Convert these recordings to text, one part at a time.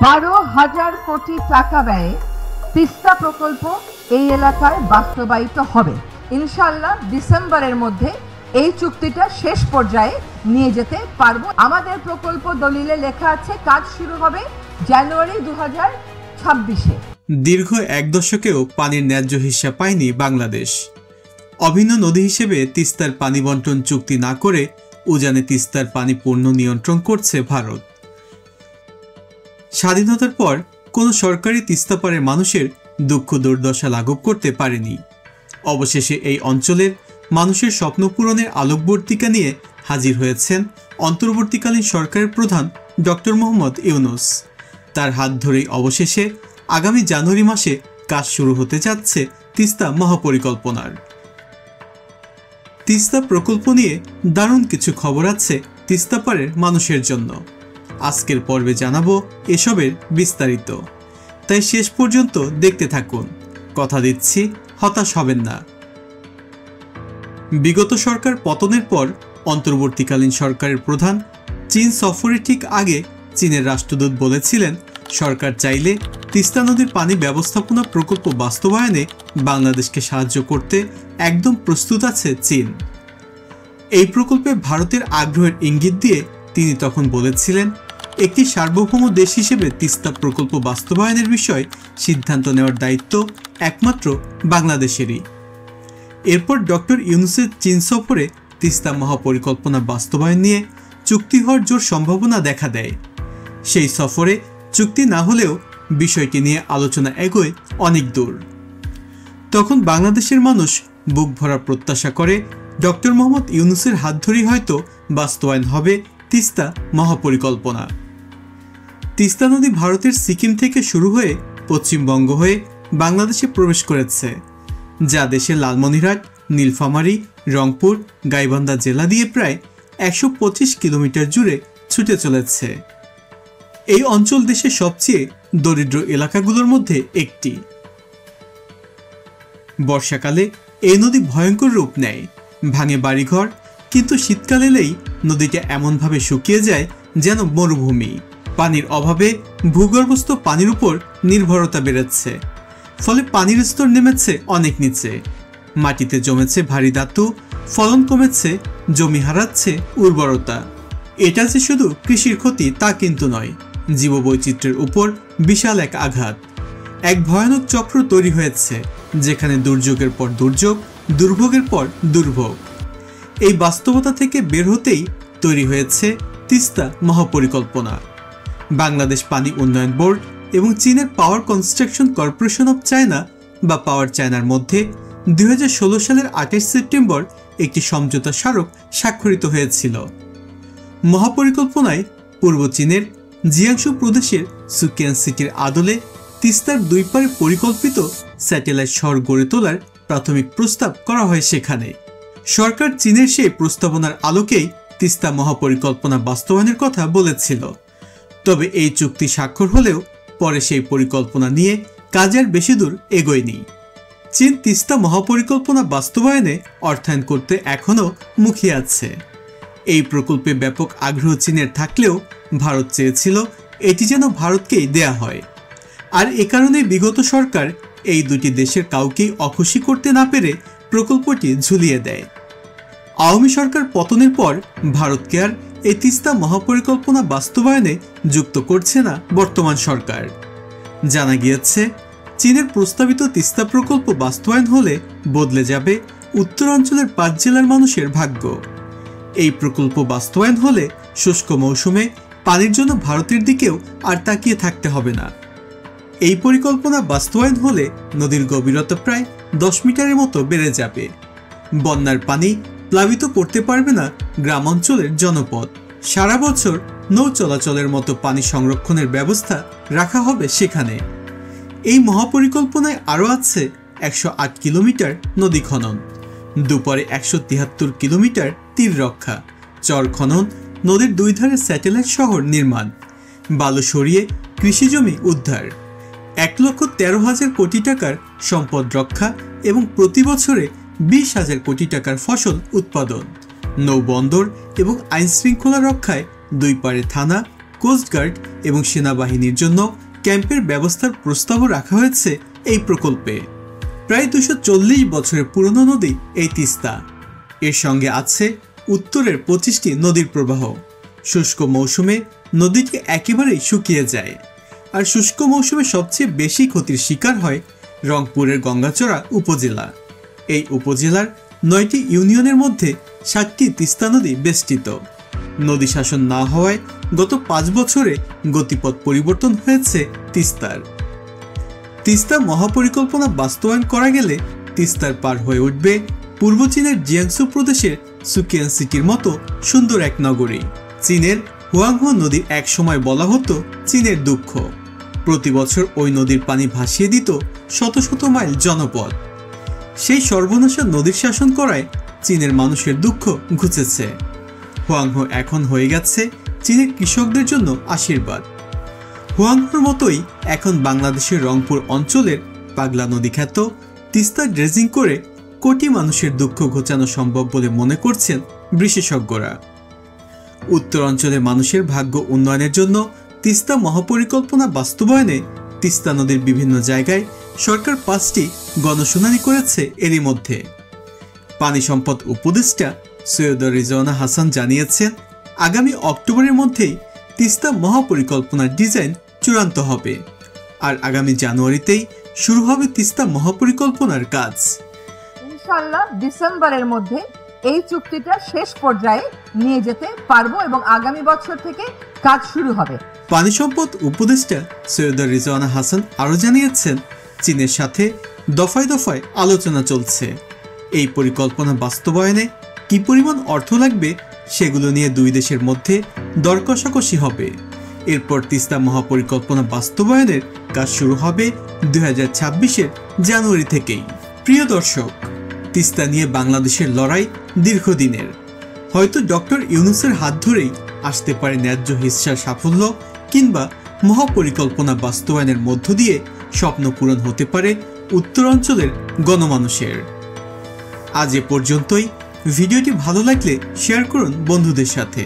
12,000 কোটি টাকা ব্যয়ে তিস্তা প্রকল্প এই এলাকায় বাস্তবায়িত হবে। ইনশাআল্লাহ ডিসেম্বরের মধ্যে এই চুক্তিটা শেষ পর্যায়ে নিয়ে যেতে পারবো। আমাদের প্রকল্প দলিলে লেখা আছে কাজ শুরু হবে জানুয়ারি 2026-এ। দীর্ঘ এক দশকেও পানির ন্যায্য হিস্সা পায়নি বাংলাদেশ। অভিন্ন নদী হিসেবে তিস্তার পানি বন্টন চুক্তি না করে উজানে তিস্তার পানি পূর্ণ নিয়ন্ত্রণ করছে ভারত। স্বাধীনতার পর কোনো সরকারি তিস্তা পারের মানুষের দুঃখ দুর্দশা লাঘব করতে পারেনি। অবশেষে এই অঞ্চলের মানুষের স্বপ্ন পূরণের আলোকবর্তিকা নিয়ে হাজির হয়েছেন অন্তর্বর্তীকালীন সরকারের প্রধান ডক্টর মোহাম্মদ ইউনূস। তার হাত ধরেই অবশেষে আগামী জানুয়ারি মাসে কাজ শুরু হতে যাচ্ছে তিস্তা মহাপরিকল্পনার। তিস্তা প্রকল্প নিয়ে দারুণ কিছু খবর আছে তিস্তা পারের মানুষের জন্য। আজকের পর্বে জানাবো এসবের বিস্তারিত, তাই শেষ পর্যন্ত দেখতে থাকুন। কথা দিচ্ছি হতাশ হবেন না। বিগত সরকার পতনের পর অন্তর্বর্তীকালীন সরকারের প্রধান চীন সফরে ঠিক আগে চীনের রাষ্ট্রদূত বলেছিলেন, সরকার চাইলে তিস্তা নদীর পানি ব্যবস্থাপনা প্রকল্প বাস্তবায়নে বাংলাদেশকে সাহায্য করতে একদম প্রস্তুত আছে চীন। এই প্রকল্পে ভারতের আগ্রহের ইঙ্গিত দিয়ে তিনি তখন বলেছিলেন, একটি সার্বভৌম দেশ হিসেবে তিস্তা প্রকল্প বাস্তবায়নের বিষয়ে সিদ্ধান্ত নেওয়ার দায়িত্ব একমাত্র বাংলাদেশেরই। এরপর ডক্টর ইউনূসের চীন সফরে তিস্তা মহাপরিকল্পনা বাস্তবায়ন নিয়ে চুক্তি হওয়ার জোর সম্ভাবনা দেখা দেয়। সেই সফরে চুক্তি না হলেও বিষয়টি নিয়ে আলোচনা এগোয় অনেক দূর। তখন বাংলাদেশের মানুষ বুক ভরা প্রত্যাশা করে ডক্টর মোহাম্মদ ইউনূসের হাত ধরেই হয়তো বাস্তবায়ন হবে তিস্তা মহাপরিকল্পনা। তিস্তা নদী ভারতের সিকিম থেকে শুরু হয়ে পশ্চিমবঙ্গ হয়ে বাংলাদেশে প্রবেশ করেছে, যা দেশের লালমনিরহাট, নীলফামারী, রংপুর, গাইবান্ধা জেলা দিয়ে প্রায় 125 কিলোমিটার জুড়ে ছুটে চলেছে। এই অঞ্চল দেশের সবচেয়ে দরিদ্র এলাকাগুলোর মধ্যে একটি। বর্ষাকালে এই নদী ভয়ঙ্কর রূপ নেয়, ভাঙে বাড়িঘর, কিন্তু শীতকাল এলেই নদীটা এমনভাবে শুকিয়ে যায় যেন মরুভূমি। পানির অভাবে ভূগর্ভস্থ পানির উপর নির্ভরতা বেড়েছে, ফলে পানির স্তর নেমেছে অনেক নিচে। মাটিতে জমেছে ভারী ধাতু, ফলন কমেছে, জমি হারাচ্ছে উর্বরতা। এটা যে শুধু কৃষির ক্ষতি তা কিন্তু নয়, জীববৈচিত্র্যের উপর বিশাল এক আঘাত। এক ভয়ানক চক্র তৈরি হয়েছে, যেখানে দুর্যোগের পর দুর্যোগ, দুর্ভোগের পর দুর্ভোগ। এই বাস্তবতা থেকে বের হতেই তৈরি হয়েছে তিস্তা মহাপরিকল্পনা। বাংলাদেশ পানি উন্নয়ন বোর্ড এবং চীনের পাওয়ার কনস্ট্রাকশন কর্পোরেশন অব চায়না বা পাওয়ার চায়নার মধ্যে 2016 সালের 28 সেপ্টেম্বর একটি সমঝোতা স্মারক স্বাক্ষরিত হয়েছিল। মহাপরিকল্পনায় পূর্ব চীনের জিয়াংশু প্রদেশের সুকিয়ান সিটির আদলে তিস্তার দুই পারে পরিকল্পিত স্যাটেলাইট শহর গড়ে তোলার প্রাথমিক প্রস্তাব করা হয় সেখানে। সরকার চীনের সেই প্রস্তাবনার আলোকেই তিস্তা মহাপরিকল্পনা বাস্তবায়নের কথা বলেছিল। তবে এই চুক্তি স্বাক্ষর হলেও পরে সেই পরিকল্পনা নিয়ে কাজ আর বেশি দূর এগোয়নি। চীন তিস্তা মহাপরিকল্পনা বাস্তবায়নে অর্থায়ন করতে এখনও মুখিয়ে আছে। এই প্রকল্পে ব্যাপক আগ্রহ চীনের থাকলেও ভারত চেয়েছিল এটি যেন ভারতকেই দেয়া হয়। আর এ কারণে বিগত সরকার এই দুটি দেশের কাউকেই অখুশি করতে না পেরে প্রকল্পটি ঝুলিয়ে দেয়। আওয়ামী সরকার পতনের পর ভারতকে আর এই তিস্তা মহাপরিকল্পনা বাস্তবায়নে যুক্ত করছে না বর্তমান সরকার। জানা গিয়েছে, চীনের প্রস্তাবিত তিস্তা প্রকল্প বাস্তবায়ন হলে বদলে যাবে উত্তরাঞ্চলের 5 জেলার মানুষের ভাগ্য। এই প্রকল্প বাস্তবায়ন হলে শুষ্ক মৌসুমে পানির জন্য ভারতের দিকেও আর তাকিয়ে থাকতে হবে না। এই পরিকল্পনা বাস্তবায়ন হলে নদীর গভীরতা প্রায় 10 মিটারের মতো বেড়ে যাবে। বন্যার পানি প্লাবিত করতে পারবে না গ্রাম অঞ্চলের জনপদ। সারা বছর নৌ চলাচলের মতো পানি সংরক্ষণের ব্যবস্থা রাখা হবে সেখানে। এই মহাপরিকল্পনায় আরও আছে 108 কিলোমিটার নদী খনন, দুপারে 173 কিলোমিটার তীর রক্ষা, চর খনন, নদীর দুই ধারে স্যাটেলাইট শহর নির্মাণ, বালু সরিয়ে কৃষিজমি উদ্ধার, 1,13,000 কোটি টাকার সম্পদ রক্ষা এবং প্রতি বছরে 20,000 কোটি টাকার ফসল উৎপাদন, নৌবন্দর এবং আইন শৃঙ্খলা রক্ষায় দুই পারে থানা, কোস্টগার্ড এবং সেনাবাহিনীর জন্য ক্যাম্পের ব্যবস্থার প্রস্তাবও রাখা হয়েছে এই প্রকল্পে। প্রায় 240 বছরের পুরনো নদী এই তিস্তা। এর সঙ্গে আছে উত্তরের 25টি নদীর প্রবাহ। শুষ্ক মৌসুমে নদীটি একেবারেই শুকিয়ে যায়, আর শুষ্ক মৌসুমে সবচেয়ে বেশি ক্ষতির শিকার হয় রংপুরের গঙ্গাচড়া উপজেলা। এই উপজেলার 9টি ইউনিয়নের মধ্যে 7টি তিস্তা নদী বেষ্টিত। নদী শাসন না হওয়ায় গত 5 বছরে গতিপথ পরিবর্তন হয়েছে তিস্তার। তিস্তা মহাপরিকল্পনা বাস্তবায়ন করা গেলে তিস্তার পার হয়ে উঠবে পূর্ব চীনের জিয়াংসু প্রদেশের সুকিয়ান সিটির মতো সুন্দর এক নগরী। চীনের হুয়াংহো নদী এক সময় বলা হতো চীনের দুঃখ। প্রতি বছর ওই নদীর পানি ভাসিয়ে দিত শত শত মাইল জনপদ। সেই সর্বনাশা নদীর শাসন করায় চীনের মানুষের দুঃখ ঘুচেছে। হুয়াংহো এখন হয়ে গেছে চীনের কৃষকদের জন্য আশীর্বাদ। হুয়াংহোর মতোই এখন বাংলাদেশের রংপুর অঞ্চলের পাগলা নদী খ্যাত তিস্তা ড্রেজিং করে কোটি মানুষের দুঃখ ঘোচানো সম্ভব বলে মনে করছেন বিশেষজ্ঞরা। উত্তর অঞ্চলের মানুষের ভাগ্য উন্নয়নের জন্য তিস্তা মহাপরিকল্পনা বাস্তবায়নে তিস্তা নদীর বিভিন্ন জায়গায় সরকার 5টি গণশুনানি করেছে। এরই মধ্যে পানি সম্পদ উপদেষ্টা সৈয়দ রিজওয়ানা হাসান জানিয়েছেন, আগামী অক্টোবরের মধ্যেই তিস্তা মহাপরিকল্পনার ডিজাইন চূড়ান্ত হবে, আর আগামী জানুয়ারিতেই শুরু হবে তিস্তা মহাপরিকল্পনার কাজ। ইনশাআল্লাহ ডিসেম্বরের মধ্যে এই চুক্তিটা শেষ পর্যায়ে নিয়ে যেতে পারবো এবং আগামী বছর থেকে কাজ শুরু হবে। পানি সম্পদ উপদেষ্টা সৈয়দ রিজওয়ানা হাসান আরও জানিয়েছেন, চীনের সাথে দফায় দফায় আলোচনা চলছে। এই পরিকল্পনা বাস্তবায়নে কি পরিমাণ অর্থ লাগবে সেগুলো নিয়ে দুই দেশের মধ্যে দর কষাকষি হবে। এরপর তিস্তা মহাপরিকল্পনা বাস্তবায়নের কাজ শুরু হবে 2026-এর জানুয়ারি থেকেই। প্রিয় দর্শক, তিস্তা নিয়ে বাংলাদেশের লড়াই দীর্ঘদিনের। হয়তো ডক্টর ইউনূসের হাত ধরেই আসতে পারে ন্যায্য হিস্সার সাফল্য, কিংবা মহাপরিকল্পনা বাস্তবায়নের মধ্য দিয়ে স্বপ্ন পূরণ হতে পারে উত্তরাঞ্চলের গণমানুষের। আজ এ পর্যন্তই। ভিডিওটি ভালো লাগলে শেয়ার করুন বন্ধুদের সাথে।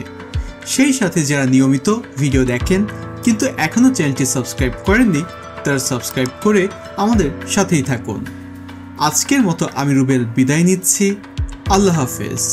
সেই সাথে যারা নিয়মিত ভিডিও দেখেন কিন্তু এখনও চ্যানেলটি সাবস্ক্রাইব করেননি, তারা সাবস্ক্রাইব করে আমাদের সাথেই থাকুন। আজকের মতো আমি রুবেল বিদায় নিচ্ছি। আল্লাহ হাফেজ।